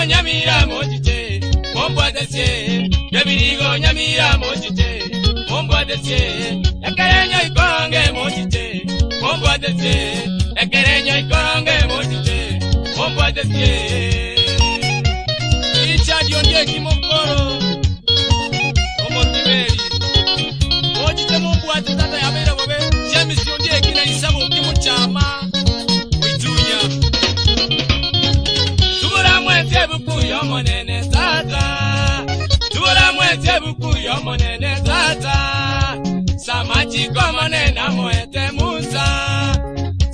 nyamira mojite mombo desie yebirigo nyamira mojite mombo desie ekerenyo ikoronge mojite mombo desie ekerenyo ikoronge mojite mombo desie icha dionde kimokoro omotimeri mojite mombo atata yabera bobe James dionde kina isabo kimuchama oitunya tubura mwete buku yo monene tata tubura mwete buku yo monene tata samachi komone na moete musa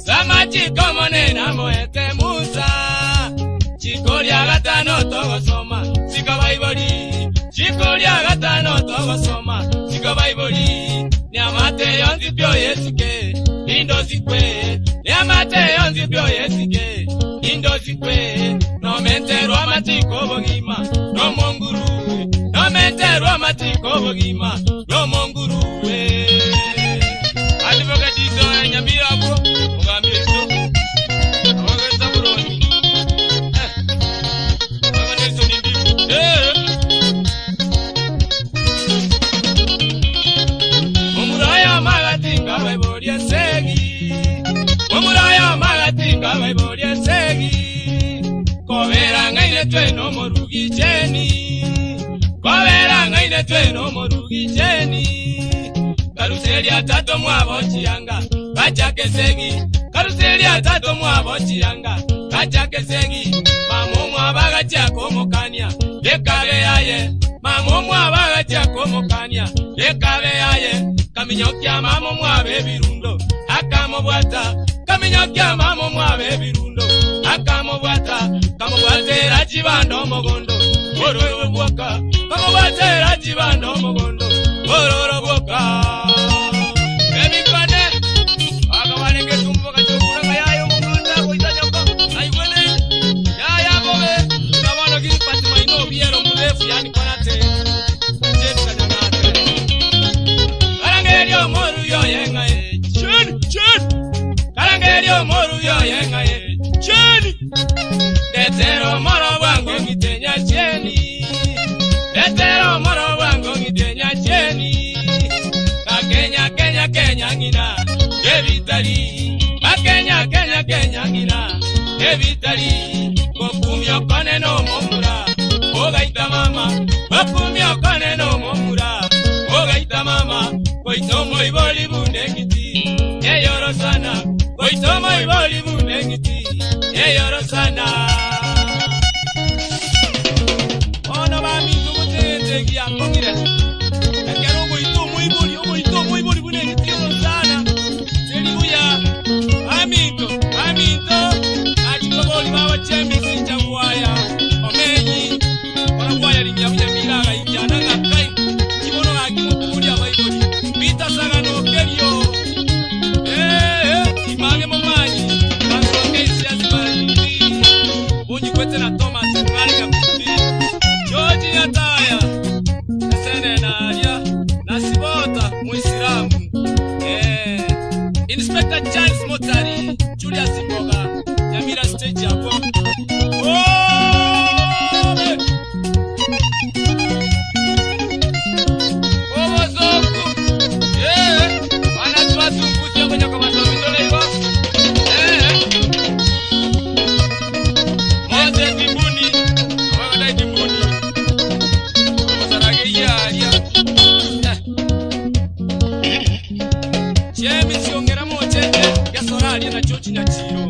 samachi komone na moete musa chikori agatano togo soma siko baiboli chikori agatano togo soma siko baiboli niamate yonzi pyo yesike indo sikwe niamate yonzi pyo yesike indo sikwe no mentero amatiko bogima no monguru no mentero amatiko bogima no monguru advocate nyamira bro ngambire to ngambire buroni ngambire so ndi omuraya magatinga baibori segi omuraya magatinga baibori segi kobera ngaine twe no morugi jeni kobera ngaine twe no morugi jeni karuseli atato mwabo chianga bachake segi karuseli atato mwabo chianga bachake segi mamumu abaga chako mokania lekabe yaye mamumu abaga chako mokania lekabe yaye kaminyokia mamumu abe birundo akamobwata kaminyokia mamumu abe birundo akamobwata kamobwatera chibando mogondo ororo bwoka kamobwatera chibando mogondo ororo bwoka moru yo yenga ye cheni detero moro wango ngitenya cheni detero moro wango ngitenya cheni kakenya kenya kenya ngina evitali kakenya kenya kenya ngina evitali kokumyo kone no momura ogaita mama kokumyo kone no momura ogaita mama koitomo iboli bundengiti yeyoro sana koitomo iboli bundengiti yeyoro sana ono bami tubutete ngia kongire akero koitomo iboli bundengiti yeyoro sana selibuya aminto achikoboli bawa chembi sinjawaya omenyi wanakwaya linyamya milaga ijana ngakai kibono akimukuli abaiboli pita saga no kerio image momanyi bansoke isiazibali bunyi kwete na Thomas ngale kakundi George Nyataya sene na alia na sibota muislamu Inspector Charles Motari Julius Mboga Nyamira stage hapo Chemi siongera mochete ya sorali na chochi nyachiro